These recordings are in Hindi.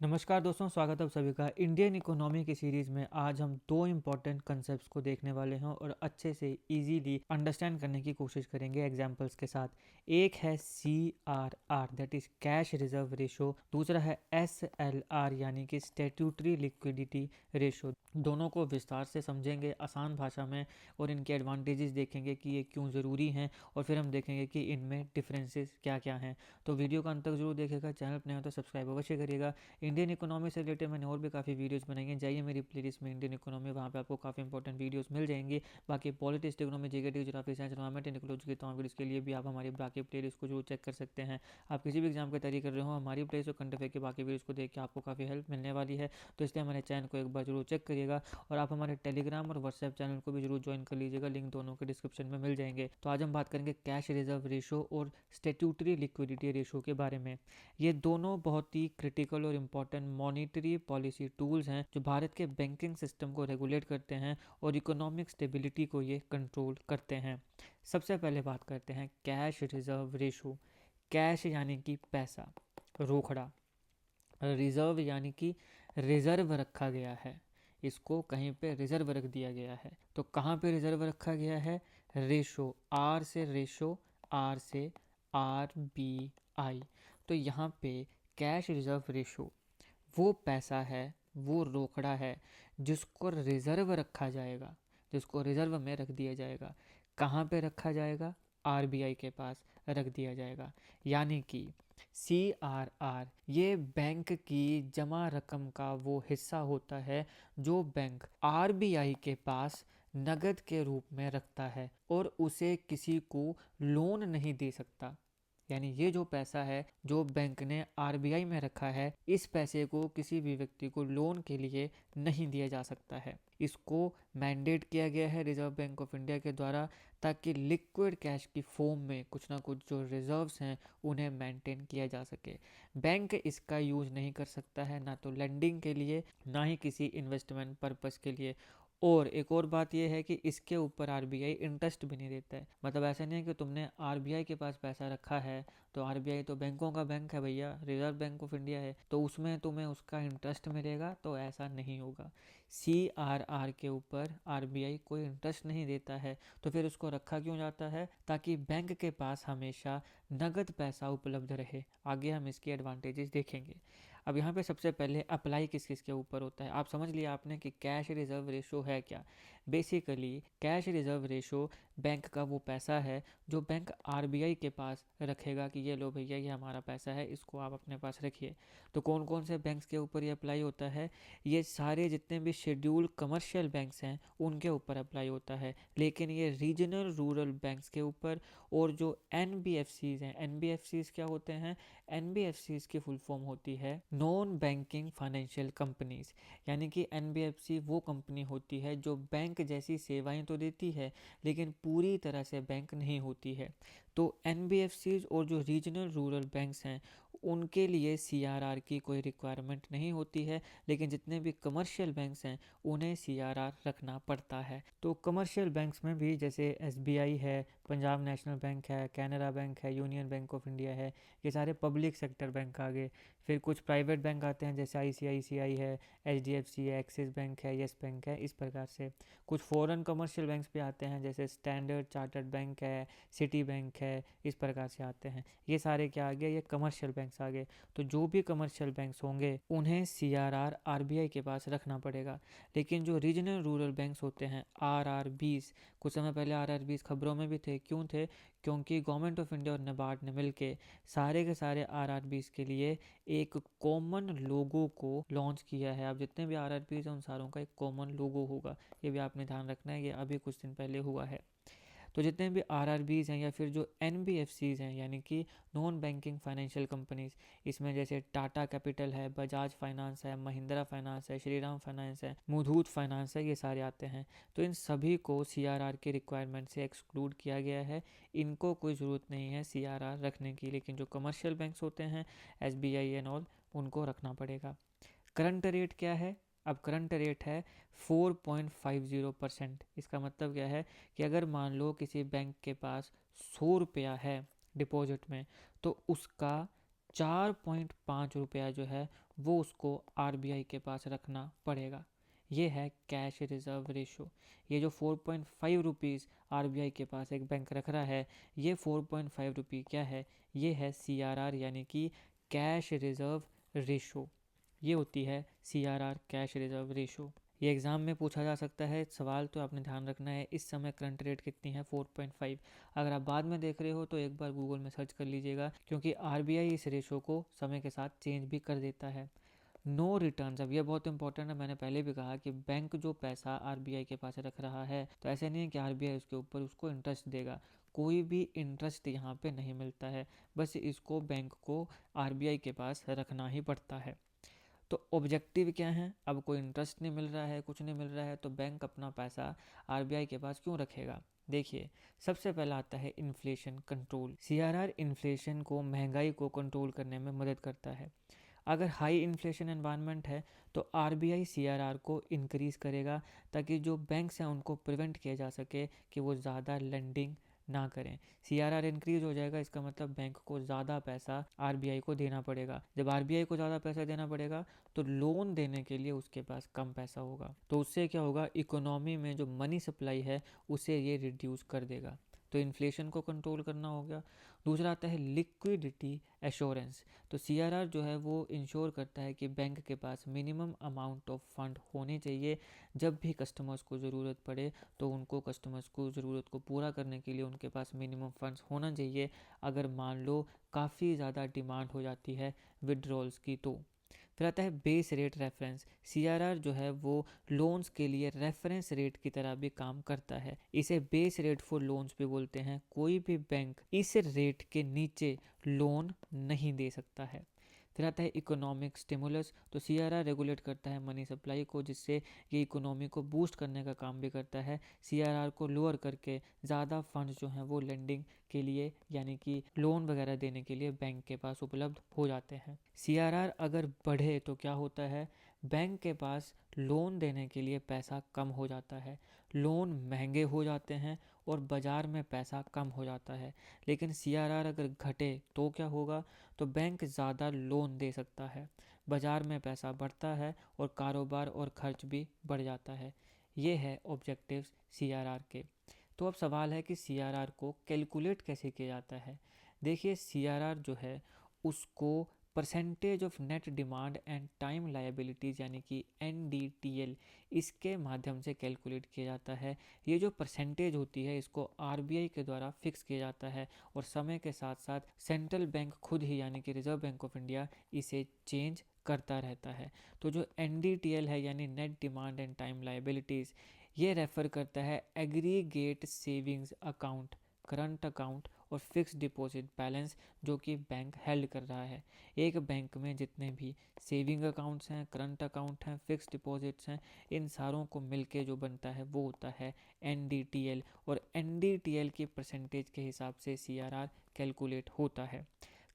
नमस्कार दोस्तों, स्वागत है आप सभी का इंडियन इकोनॉमी की सीरीज़ में। आज हम दो इम्पॉर्टेंट कंसेप्ट्स को देखने वाले हैं और अच्छे से इजीली अंडरस्टैंड करने की कोशिश करेंगे एग्जांपल्स के साथ। एक है CRR, that is cash reserve ratio. दूसरा है SLR यानी कि स्टैट्यूटरी लिक्विडिटी रेशो। दोनों को विस्तार से समझेंगे आसान भाषा में और इनके एडवांटेजेस देखेंगे कि ये क्यों ज़रूरी हैं, और फिर हम देखेंगे कि इनमें डिफरेंसेस क्या क्या हैं। तो वीडियो का अंत तक जरूर देखिएगा। चैनल पर नए हो तो सब्सक्राइब अवश्य करिएगा। इंडियन इकोनॉमी से रिलेटेड मैंने और भी काफ़ी वीडियोस बनाई हैं, जाइए मेरी प्लेलिस्ट में इंडियन इकोनॉमी, वहाँ पे आपको काफ़ी इंपॉर्टेंट वीडियोस मिल जाएंगी। बाकी politics, economy, GK, geography, science, environment and ecology की तमाम वीडियोस के लिए भी आप हमारी बाकी प्लेलिस्ट को जरूर चेक कर सकते हैं। आप किसी भी एग्जाम की तैयारी कर रहे हो, हमारी प्लेलिस्ट और कंटेंट के बाकी वीडियोस को देख के आपको काफ़ी हेल्प मिलने वाली है। तो इसलिए हमारे चैनल को एक बार जरूर चेक करिएगा, और आप हमारे टेलीग्राम और व्हाट्सएप चैनल को भी जरूर ज्वाइन कर लीजिएगा, लिंक दोनों के डिस्क्रिप्शन में मिल जाएंगे। तो आज हम बात करेंगे कैश रिजर्व रेशो और स्टैट्यूटरी लिक्विडिटी रेशो के बारे में। ये दोनों बहुत ही क्रिटिकल और इम्पॉर्टेंट मॉनिटरी पॉलिसी टूल्स हैं जो भारत के बैंकिंग सिस्टम को रेगुलेट करते हैं और इकोनॉमिक स्टेबिलिटी को ये कंट्रोल करते हैं। सबसे पहले बात करते हैं कैश रिजर्व रेशो। कैश यानी कि पैसा, रोकड़ा। रिजर्व यानी कि रिजर्व रखा गया है, इसको कहीं पे रिजर्व रख दिया गया है। तो कहाँ पे रिजर्व रखा गया है? रेशो, आर से रेशो, आर से RBI। तो यहाँ पे कैश रिजर्व रेशो वो पैसा है, वो रोकड़ा है जिसको रिजर्व रखा जाएगा, जिसको रिजर्व में रख दिया जाएगा। कहाँ पे रखा जाएगा? RBI के पास रख दिया जाएगा। यानी कि CRR ये बैंक की जमा रकम का वो हिस्सा होता है जो बैंक RBI के पास नगद के रूप में रखता है और उसे किसी को लोन नहीं दे सकता। यानी ये जो पैसा है जो बैंक ने RBI में रखा है, इस पैसे को किसी भी व्यक्ति को लोन के लिए नहीं दिया जा सकता है। इसको मैंडेट किया गया है रिजर्व बैंक ऑफ इंडिया के द्वारा, ताकि लिक्विड कैश की फॉर्म में कुछ ना कुछ जो रिजर्व्स हैं उन्हें मेंटेन किया जा सके। बैंक इसका यूज़ नहीं कर सकता है, ना तो लेंडिंग के लिए, ना ही किसी इन्वेस्टमेंट पर्पस के लिए। और एक और बात यह है कि इसके ऊपर RBI इंटरेस्ट भी नहीं देता है। मतलब ऐसा नहीं है कि तुमने RBI के पास पैसा रखा है, तो RBI तो बैंकों का बैंक है भैया, रिजर्व बैंक ऑफ इंडिया है, तो उसमें तुम्हें उसका इंटरेस्ट मिलेगा, तो ऐसा नहीं होगा। CRR के ऊपर RBI कोई इंटरेस्ट नहीं देता है, तो फिर उसको रखा क्यों जाता है? ताकि बैंक के पास हमेशा नगद पैसा उपलब्ध रहे। आगे हम इसके एडवांटेजेस देखेंगे। अब यहाँ पे सबसे पहले अप्लाई किस किस के ऊपर होता है, आप समझ लिया आपने कि कैश रिजर्व रेशो है क्या। Basically cash reserve ratio bank का वो पैसा है जो बैंक RBI के पास रखेगा कि ये लो भैया, ये हमारा पैसा है, इसको आप अपने पास रखिए। तो कौन कौन से बैंक्स के ऊपर ये अप्लाई होता है? ये सारे जितने भी शेड्यूल कमर्शियल बैंक्स हैं उनके ऊपर अप्लाई होता है, लेकिन ये रीजनल रूरल बैंक्स के ऊपर और जो NBFCs हैं। NBFCs क्या होते हैं? NBFCs की फुल फॉर्म होती है नॉन बैंकिंग फाइनेंशियल कंपनीज। यानी कि NBFC वो कंपनी होती है जो बैंक जैसी सेवाएं तो देती है, लेकिन पूरी तरह से बैंक नहीं होती है। तो NBFCs और जो रीजनल रूरल बैंक्स हैं उनके लिए CRR की कोई रिक्वायरमेंट नहीं होती है, लेकिन जितने भी कमर्शियल बैंक्स हैं उन्हें CRR रखना पड़ता है। तो कमर्शियल बैंक्स में भी जैसे SBI है, पंजाब नेशनल बैंक है, कैनरा बैंक है, यूनियन बैंक ऑफ इंडिया है, ये सारे पब्लिक सेक्टर बैंक आ गए। फिर कुछ प्राइवेट बैंक आते हैं जैसे ICICI है, HDFC है, एक्सिस बैंक है, येस बैंक है, इस प्रकार से। कुछ फॉरेन कमर्शियल बैंक्स भी आते हैं जैसे स्टैंडर्ड चार्टर्ड बैंक है, सिटी बैंक है, इस प्रकार से आते हैं। ये सारे क्या आ गए? ये कमर्शियल बैंक्स आ गए। तो जो भी कमर्शियल बैंक्स होंगे उन्हें CRR RBI के पास रखना पड़ेगा। लेकिन जो रीजनल रूरल बैंक्स होते हैं, RRBs, कुछ समय पहले RRBs खबरों में भी थे। क्यों थे? क्योंकि गवर्नमेंट ऑफ इंडिया और NABARD ने मिलके सारे के सारे RRBs के लिए एक कॉमन लोगो को लॉन्च किया है। अब जितने भी RRBs हैं उन सारों का एक कॉमन लोगो होगा, ये भी आपने ध्यान रखना है। ये अभी कुछ दिन पहले हुआ है। तो जितने भी RRBs हैं या फिर जो NBFCs हैं, यानी कि नॉन बैंकिंग फाइनेंशियल कंपनीज, इसमें जैसे टाटा कैपिटल है, बजाज फाइनेंस है, महिंद्रा फाइनेंस है, श्रीराम फाइनेंस है, मुथूट फाइनेंस है, ये सारे आते हैं। तो इन सभी को CRR के रिक्वायरमेंट से एक्सक्लूड किया गया है। इनको कोई ज़रूरत नहीं है CRR रखने की, लेकिन जो कमर्शियल बैंक्स होते हैं, SBI एंड ऑल, उनको रखना पड़ेगा। करंट रेट क्या है? अब करंट रेट है 4.50%। इसका मतलब क्या है कि अगर मान लो किसी बैंक के पास 100 रुपया है डिपॉजिट में, तो उसका 4.5 रुपया जो है वो उसको आरबीआई के पास रखना पड़ेगा। ये है कैश रिजर्व रेशो। ये जो 4.5 रुपीज़ आरबीआई के पास एक बैंक रख रहा है, ये 4.5 रुपये क्या है, ये है सीआरआर यानी कि कैश रिजर्व रेशो। ये होती है सीआरआर कैश रिजर्व रेशो। ये एग्ज़ाम में पूछा जा सकता है। सवाल तो आपने ध्यान रखना है, इस समय करंट रेट कितनी है 4.5। अगर आप बाद में देख रहे हो तो एक बार गूगल में सर्च कर लीजिएगा, क्योंकि आरबीआई इस रेशो को समय के साथ चेंज भी कर देता है। नो रिटर्न्स, अब ये बहुत इंपॉर्टेंट है। मैंने पहले भी कहा कि बैंक जो पैसा आरबीआई के पास रख रहा है, तो ऐसे नहीं है कि आरबीआई उसके ऊपर उसको इंटरेस्ट देगा। कोई भी इंटरेस्ट यहाँ पे नहीं मिलता है, बस इसको बैंक को आरबीआई के पास रखना ही पड़ता है। तो ऑब्जेक्टिव क्या है, अब कोई इंटरेस्ट नहीं मिल रहा है, कुछ नहीं मिल रहा है, तो बैंक अपना पैसा आरबीआई के पास क्यों रखेगा। देखिए, सबसे पहला आता है इन्फ्लेशन कंट्रोल। सीआरआर इन्फ्लेशन को, महंगाई को कंट्रोल करने में मदद करता है। अगर हाई इन्फ्लेशन एनवायरनमेंट है तो आरबीआई सीआरआर को इंक्रीज़ करेगा, ताकि जो बैंक्स हैं उनको प्रिवेंट किया जा सके कि वो ज़्यादा लेंडिंग ना करें। सीआरआर इंक्रीज हो जाएगा, इसका मतलब बैंक को ज़्यादा पैसा आरबीआई को देना पड़ेगा। जब आरबीआई को ज़्यादा पैसा देना पड़ेगा तो लोन देने के लिए उसके पास कम पैसा होगा, तो उससे क्या होगा, इकोनॉमी में जो मनी सप्लाई है उसे ये रिड्यूस कर देगा। तो इन्फ्लेशन को कंट्रोल करना हो गया। दूसरा आता है लिक्विडिटी एश्योरेंस। तो सीआरआर जो है वो इंश्योर करता है कि बैंक के पास मिनिमम अमाउंट ऑफ फंड होने चाहिए। जब भी कस्टमर्स को ज़रूरत पड़े तो उनको, कस्टमर्स को ज़रूरत को पूरा करने के लिए उनके पास मिनिमम फंड्स होना चाहिए। अगर मान लो काफ़ी ज़्यादा डिमांड हो जाती है विड्रॉल्स की तो। फिर आता है बेस रेट रेफरेंस। सीआरआर जो है वो लोन्स के लिए रेफरेंस रेट की तरह भी काम करता है। इसे बेस रेट फॉर लोन्स भी बोलते हैं। कोई भी बैंक इस रेट के नीचे लोन नहीं दे सकता है। फिर आता है इकोनॉमिक स्टिमुलस। तो सीआरआर रेगुलेट करता है मनी सप्लाई को, जिससे ये इकोनॉमी को बूस्ट करने का काम भी करता है। सीआरआर को लोअर करके ज़्यादा फंड्स जो हैं वो लेंडिंग के लिए, यानी कि लोन वगैरह देने के लिए बैंक के पास उपलब्ध हो जाते हैं। सीआरआर अगर बढ़े तो क्या होता है, बैंक के पास लोन देने के लिए पैसा कम हो जाता है, लोन महंगे हो जाते हैं और बाज़ार में पैसा कम हो जाता है। लेकिन सीआरआर अगर घटे तो क्या होगा, तो बैंक ज़्यादा लोन दे सकता है, बाज़ार में पैसा बढ़ता है और कारोबार और खर्च भी बढ़ जाता है। ये है ऑब्जेक्टिव्स सीआरआर के। तो अब सवाल है कि सीआरआर को कैलकुलेट कैसे किया जाता है। देखिए, सीआरआर जो है उसको percentage of net demand and time liabilities यानी कि एनडीटीएल, इसके माध्यम से कैलकुलेट किया जाता है। ये जो परसेंटेज होती है इसको आरबीआई के द्वारा फिक्स किया जाता है, और समय के साथ साथ सेंट्रल बैंक खुद ही यानी कि रिजर्व बैंक ऑफ इंडिया इसे चेंज करता रहता है। तो जो एनडीटीएल है यानी net demand and time liabilities, ये रेफ़र करता है aggregate savings account, current account और फिक्स डिपॉजिट बैलेंस जो कि बैंक हेल्ड कर रहा है। एक बैंक में जितने भी सेविंग अकाउंट्स हैं, करंट अकाउंट हैं, फिक्स डिपॉजिट्स हैं, इन सारों को मिलके जो बनता है वो होता है एनडीटीएल, और एनडीटीएल की परसेंटेज के हिसाब से सीआरआर कैलकुलेट होता है।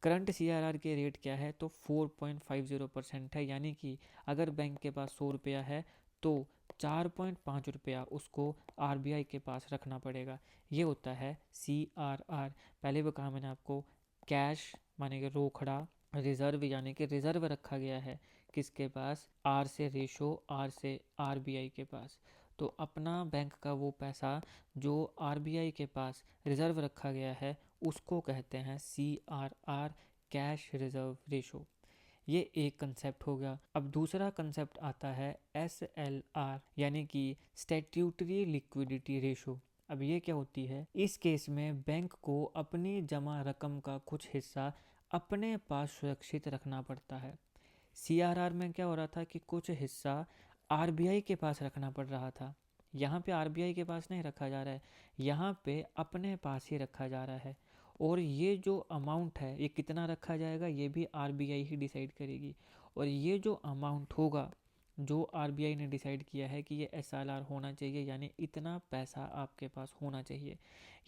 करंट सीआरआर के रेट क्या है, तो 4.50% है, यानी कि अगर बैंक के पास 100 रुपया है तो 4.5 रुपया उसको आरबीआई के पास रखना पड़ेगा। ये होता है सीआरआर। पहले भी कहा मैंने आपको, कैश माने कि रोकड़ा, रिजर्व यानी कि रिजर्व रखा गया है किसके पास, आर से रेशो, आर से आरबीआई के पास। तो अपना बैंक का वो पैसा जो आरबीआई के पास रिजर्व रखा गया है उसको कहते हैं सीआरआर, कैश रिजर्व रेशो। ये एक कंसेप्ट हो गया। अब दूसरा कंसेप्ट आता है एसएलआर यानी कि स्टैट्यूटरी लिक्विडिटी रेशो। अब ये क्या होती है, इस केस में बैंक को अपनी जमा रकम का कुछ हिस्सा अपने पास सुरक्षित रखना पड़ता है। सीआरआर में क्या हो रहा था कि कुछ हिस्सा आरबीआई के पास रखना पड़ रहा था, यहाँ पे आरबीआई के पास नहीं रखा जा रहा है, यहाँ पे अपने पास ही रखा जा रहा है। और ये जो अमाउंट है ये कितना रखा जाएगा ये भी आरबीआई ही डिसाइड करेगी। और ये जो अमाउंट होगा जो आरबीआई ने डिसाइड किया है कि ये एसएलआर होना चाहिए, यानी इतना पैसा आपके पास होना चाहिए,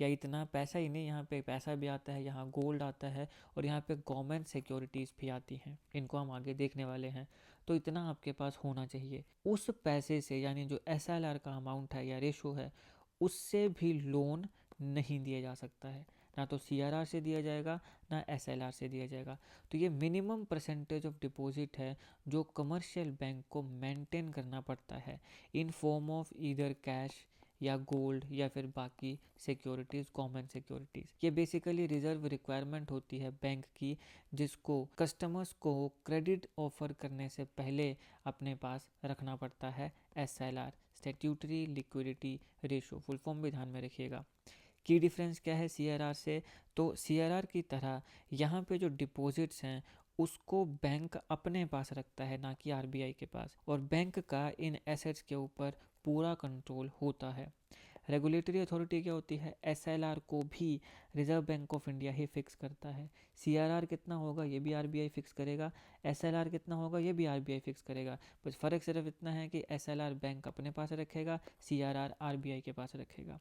या इतना पैसा ही नहीं, यहाँ पे पैसा भी आता है, यहाँ गोल्ड आता है, और यहाँ पे गवर्नमेंट सिक्योरिटीज़ भी आती हैं, इनको हम आगे देखने वाले हैं। तो इतना आपके पास होना चाहिए। उस पैसे से यानी जो एसएलआर का अमाउंट है या रेशो है, उससे भी लोन नहीं दिया जा सकता है, ना तो CRR से दिया जाएगा ना SLR से दिया जाएगा। तो ये मिनिमम परसेंटेज ऑफ डिपॉजिट है जो कमर्शियल बैंक को मेंटेन करना पड़ता है in form of either cash या गोल्ड या फिर बाकी सिक्योरिटीज़, कॉमन सिक्योरिटीज़। ये बेसिकली रिजर्व रिक्वायरमेंट होती है बैंक की, जिसको कस्टमर्स को क्रेडिट ऑफर करने से पहले अपने पास रखना पड़ता है। SLR statutory liquidity ratio, full form भी ध्यान में रखिएगा। की डिफरेंस क्या है CRR से? तो CRR की तरह यहाँ पे जो डिपॉजिट्स हैं उसको बैंक अपने पास रखता है, ना कि RBI के पास, और बैंक का इन एसेट्स के ऊपर पूरा कंट्रोल होता है। रेगुलेटरी अथॉरिटी क्या होती है? SLR को भी reserve bank of India he fix करता है। CRR कितना होगा ये भी RBI फिक्स करेगा, SLR कितना होगा ये भी RBI फिक्स करेगा। बस फ़र्क सिर्फ इतना है कि SLR बैंक अपने पास रखेगा, CRR RBI के पास रखेगा।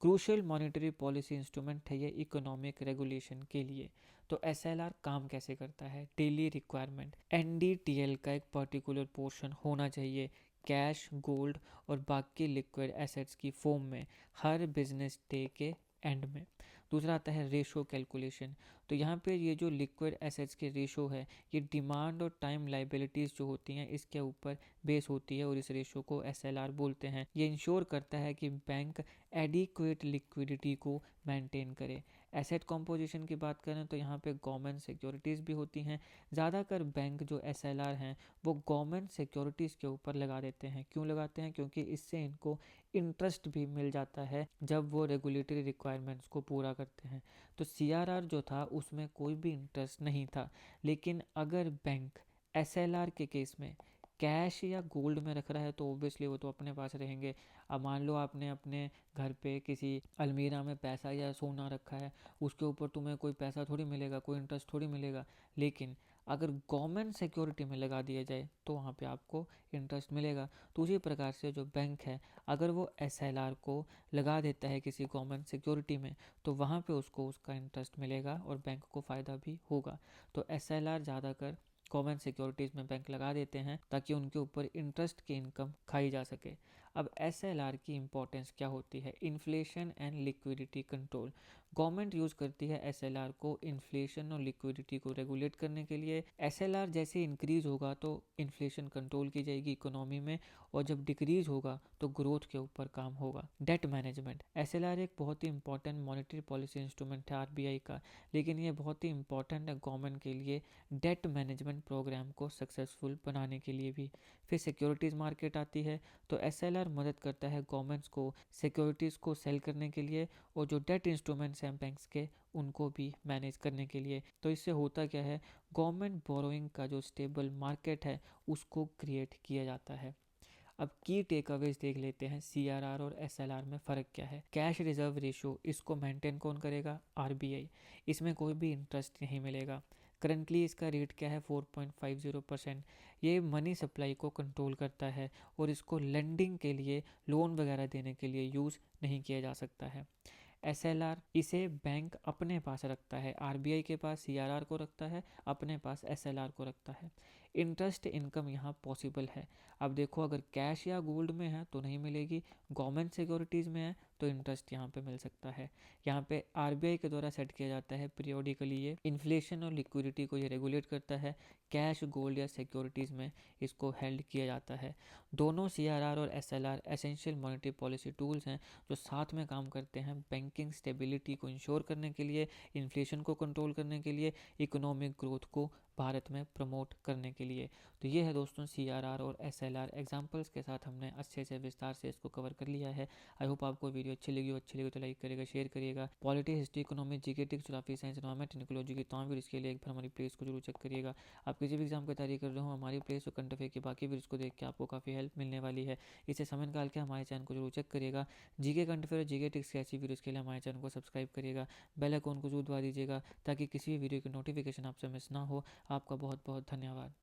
क्रूशियल मॉनेटरी पॉलिसी इंस्ट्रूमेंट है ये इकोनॉमिक रेगुलेशन के लिए। तो SLR काम कैसे करता है? डेली रिक्वायरमेंट, NDTL का एक पर्टिकुलर पोर्शन होना चाहिए कैश, गोल्ड और बाकी लिक्विड एसेट्स की फॉर्म में हर बिजनेस डे के एंड में। दूसरा आता है रेशो कैलकुलेशन। तो यहाँ पे ये जो लिक्विड एसेट्स के रेशो है ये डिमांड और टाइम लाइबिलिटीज़ जो होती हैं इसके ऊपर बेस होती है और इस रेशो को SLR बोलते हैं। ये इंश्योर करता है कि बैंक एडिक्वेट लिक्विडिटी को मेंटेन करे। एसेट कॉम्पोजिशन की बात करें तो यहाँ पे गवर्नमेंट सिक्योरिटीज़ भी होती हैं। ज़्यादातर बैंक जो SLR हैं वो गवर्नमेंट सिक्योरिटीज़ के ऊपर लगा देते हैं। क्यों लगाते हैं? क्योंकि इससे इनको इंटरेस्ट भी मिल जाता है जब वो रेगुलेटरी रिक्वायरमेंट्स को पूरा करते हैं। तो CRR जो था उसमें कोई भी इंटरेस्ट नहीं था, लेकिन अगर बैंक SLR के केस में कैश या गोल्ड में रख रहा है तो ऑब्वियसली वो तो अपने पास रहेंगे। अब मान लो आपने अपने घर पे किसी अलमीरा में पैसा या सोना रखा है, उसके ऊपर तुम्हें कोई पैसा थोड़ी मिलेगा, कोई इंटरेस्ट थोड़ी मिलेगा। लेकिन अगर गवर्नमेंट सिक्योरिटी में लगा दिया जाए तो वहाँ पे आपको इंटरेस्ट मिलेगा। तो उसी प्रकार से जो बैंक है अगर वो SLR को लगा देता है किसी गवर्नमेंट सिक्योरिटी में तो वहाँ पे उसको उसका इंटरेस्ट मिलेगा और बैंक को फ़ायदा भी होगा। तो SLR ज़्यादातर गवर्नमेंट सिक्योरिटीज़ में बैंक लगा देते हैं ताकि उनके ऊपर इंटरेस्ट की इनकम खाई जा सके। अब SLR की इम्पोर्टेंस क्या होती है? Inflation and liquidity control. Government use करती है SLR को इन्फ्लेशन और लिक्विडिटी को रेगुलेट करने के लिए। SLR जैसे इंक्रीज़ होगा तो इन्फ्लेशन कंट्रोल की जाएगी इकोनॉमी में, और जब डिक्रीज़ होगा तो ग्रोथ के ऊपर काम होगा। डेट मैनेजमेंट, SLR एक बहुत ही इंपॉर्टेंट मॉनेटरी पॉलिसी इंस्ट्रूमेंट है RBI का, लेकिन ये बहुत ही इंपॉर्टेंट है गवर्नमेंट के लिए डेट मैनेजमेंट प्रोग्राम को सक्सेसफुल बनाने के लिए भी। फिर सिक्योरिटीज़ मार्केट आती है, तो SLR मदद करता है गवर्नमेंट्स को सिक्योरिटीज़ को सेल करने के लिए और जो डेट इंस्ट्रूमेंट्स हैं बैंक्स के उनको भी मैनेज करने के लिए। तो इससे होता क्या है, गवर्नमेंट बोरोइंग का जो स्टेबल मार्केट है उसको क्रिएट किया जाता है। अब की टेक अवेज देख लेते हैं CRR और SLR में फ़र्क क्या है। कैश रिजर्व रेशो, इसको मेंटेन कौन करेगा? RBI। इसमें कोई भी इंटरेस्ट नहीं मिलेगा। करंटली इसका रेट क्या है? 4.50%। ये मनी सप्लाई को कंट्रोल करता है और इसको लेंडिंग के लिए, लोन वगैरह देने के लिए यूज़ नहीं किया जा सकता है। SLR, इसे बैंक अपने पास रखता है, RBI के पास CRR को रखता है, अपने पास SLR को रखता है। इंटरेस्ट इनकम यहाँ पॉसिबल है। अब देखो अगर कैश या गोल्ड में है तो नहीं मिलेगी, गवर्नमेंट सिक्योरिटीज़ में है तो इंटरेस्ट यहाँ पे मिल सकता है। यहाँ पे RBI के द्वारा सेट किया जाता है पीरियोडिकली, ये इन्फ्लेशन और लिक्विडिटी को ये रेगुलेट करता है। कैश, गोल्ड या सिक्योरिटीज़ में इसको हेल्ड किया जाता है। दोनों CRR और SLR essential monetary policy tools हैं जो साथ में काम करते हैं बैंकिंग स्टेबिलिटी को इंश्योर करने के लिए, इन्फ्लेशन को कंट्रोल करने के लिए, इकोनॉमिक ग्रोथ को भारत में प्रमोट करने के लिए। तो ये है दोस्तों CRR और SLR, एग्जांपल्स के साथ हमने अच्छे से विस्तार से इसको कवर कर लिया है। आई होप आपको वीडियो अच्छी लगी तो लाइक करिएगा, शेयर करिएगा। Polity, history, economy, GK, tricks, geography, science, environment, ecology की तमाम वीडियोस के लिए एक बार हमारी प्लेस को जरूर चेक करिएगा। आप किसी भी एग्जाम की तैयारी कर रहे हो, हमारी प्लेस और करंट अफेयर की बाकी वीडियोस को देख के आपको काफ़ी हेल्प मिलने वाली है। इसे समय निकाल के हमारे चैनल को जरूर चेक करिएगा। GK, current affair, GK tricks की ऐसी वीडियोस के लिए हमारे चैनल को सब्सक्राइब करिएगा, बेल आइकन को जरूर दबा दीजिएगा ताकि किसी भी वीडियो की नोटिफिकेशन आपसे मिस ना हो। आपका बहुत बहुत धन्यवाद।